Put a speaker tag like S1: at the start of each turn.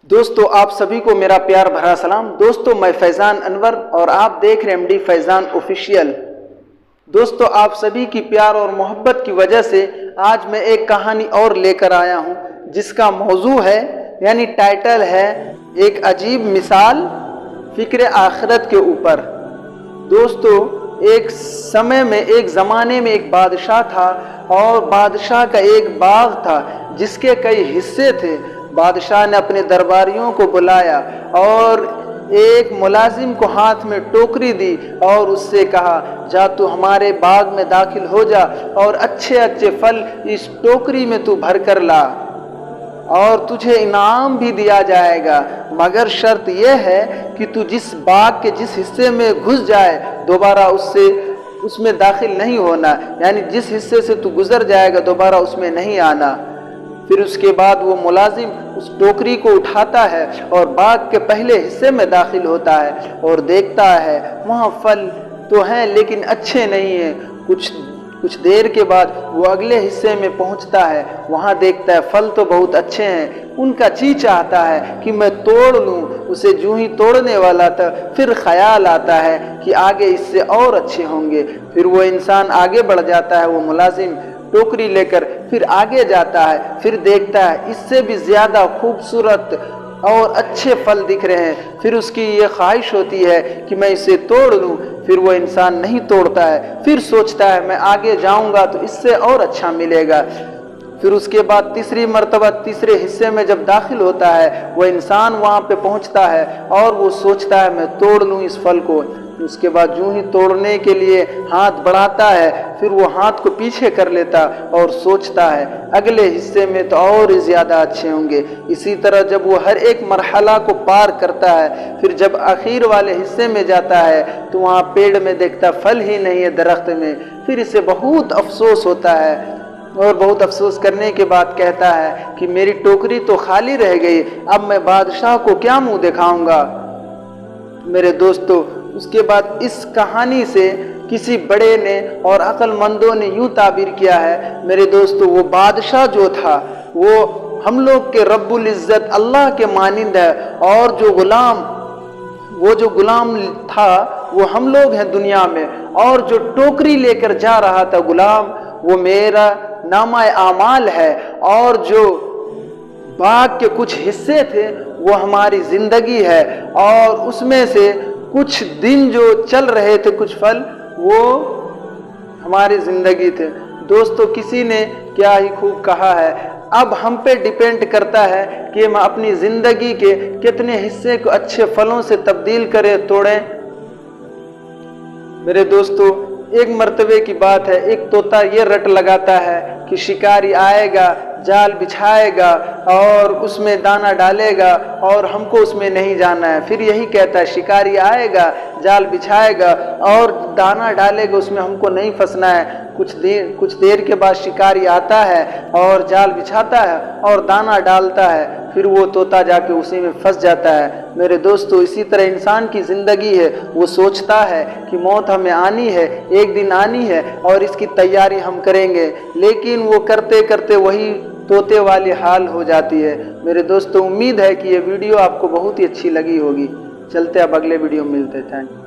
S1: दोस्तों आप सभी को मेरा प्यार भरा सलाम। दोस्तों मैं फैज़ान अनवर और आप देख रहे हैं एमडी फैज़ान ऑफिशियल। दोस्तों आप सभी की प्यार और मोहब्बत की वजह से आज मैं एक कहानी और लेकर आया हूं, जिसका मौजू है यानी टाइटल है एक अजीब मिसाल फ़िक्र आखिरत के ऊपर। दोस्तों एक समय में एक ज़माने में एक बादशाह था और बादशाह का एक बाग था जिसके कई हिस्से थे। बादशाह ने अपने दरबारियों को बुलाया और एक मुलाजिम को हाथ में टोकरी दी और उससे कहा, जा तू हमारे बाग में दाखिल हो जा और अच्छे अच्छे फल इस टोकरी में तू भर कर ला और तुझे इनाम भी दिया जाएगा, मगर शर्त यह है कि तू जिस बाग के जिस हिस्से में घुस जाए दोबारा उसमें दाखिल नहीं होना, यानी जिस हिस्से से तू गुजर जाएगा दोबारा उसमें नहीं आना। फिर उसके बाद वो मुलाजिम उस टोकरी को उठाता है और बाग के पहले हिस्से में दाखिल होता है और देखता है वहाँ फल तो हैं लेकिन अच्छे नहीं हैं। कुछ देर के बाद वो अगले हिस्से में पहुँचता है, वहाँ देखता है फल तो बहुत अच्छे हैं। उनका जी चाहता है कि मैं तोड़ लूँ। उसे जूं ही तोड़ने वाला था फिर ख्याल आता है कि आगे इससे और अच्छे होंगे। फिर वो इंसान आगे बढ़ जाता है, वो मुलाजिम टोकरी लेकर फिर आगे जाता है, फिर देखता है इससे भी ज़्यादा खूबसूरत और अच्छे फल दिख रहे हैं। फिर उसकी ये ख्वाहिश होती है कि मैं इसे तोड़ लूँ। फिर वो इंसान नहीं तोड़ता है, फिर सोचता है मैं आगे जाऊँगा तो इससे और अच्छा मिलेगा। फिर उसके बाद तीसरी मर्तबा तीसरे हिस्से में जब दाखिल होता है वो इंसान वहाँ पे पहुँचता है और वो सोचता है मैं तोड़ लूँ इस फल को। उसके बाद जूं ही तोड़ने के लिए हाथ बढ़ाता है, फिर वो हाथ को पीछे कर लेता और सोचता है अगले हिस्से में तो और ज़्यादा अच्छे होंगे। इसी तरह जब वो हर एक मरहला को पार करता है, फिर जब आखिर वाले हिस्से में जाता है तो वहाँ पेड़ में देखता फल ही नहीं है दरख्त में। फिर इसे बहुत अफसोस होता है और बहुत अफसोस करने के बाद कहता है कि मेरी टोकरी तो खाली रह गई, अब मैं बादशाह को क्या मुंह दिखाऊंगा। मेरे दोस्तों उसके बाद इस कहानी से किसी बड़े ने और अक्लमंदों ने यूँ ताबीर किया है, मेरे दोस्तों वो बादशाह जो था वो हम लोग के रब्बुल इज़्ज़त अल्लाह के मानिंद है और वो जो गुलाम था वो हम लोग हैं दुनिया में, और जो टोकरी लेकर जा रहा था गुलाम वो मेरा नामा आमाल है, और जो बाग के कुछ हिस्से थे वो हमारी ज़िंदगी है और उसमें से कुछ दिन जो चल रहे थे कुछ फल वो हमारी ज़िंदगी थे। दोस्तों किसी ने क्या ही खूब कहा है, अब हम पे डिपेंड करता है कि हम अपनी ज़िंदगी के कितने हिस्से को अच्छे फलों से तब्दील करें, तोड़ें। मेरे दोस्तों एक मर्तबे की बात है, एक तोता ये रट लगाता है कि शिकारी आएगा, जाल बिछाएगा और उसमें दाना डालेगा और हमको उसमें नहीं जाना है। फिर यही कहता है शिकारी आएगा, जाल बिछाएगा और दाना डालेगा, उसमें हमको नहीं फंसना है। कुछ देर के बाद शिकारी आता है और जाल बिछाता है और दाना डालता है, फिर वो तोता जाके उसी में फंस जाता है। मेरे दोस्तों इसी तरह इंसान की ज़िंदगी है, वो सोचता है कि मौत हमें आनी है, एक दिन आनी है और इसकी तैयारी हम करेंगे, लेकिन वो करते करते वही तोते वाली हाल हो जाती है। मेरे दोस्तों उम्मीद है कि ये वीडियो आपको बहुत ही अच्छी लगी होगी। चलते अब अगले वीडियो में मिलते हैं। Thank you.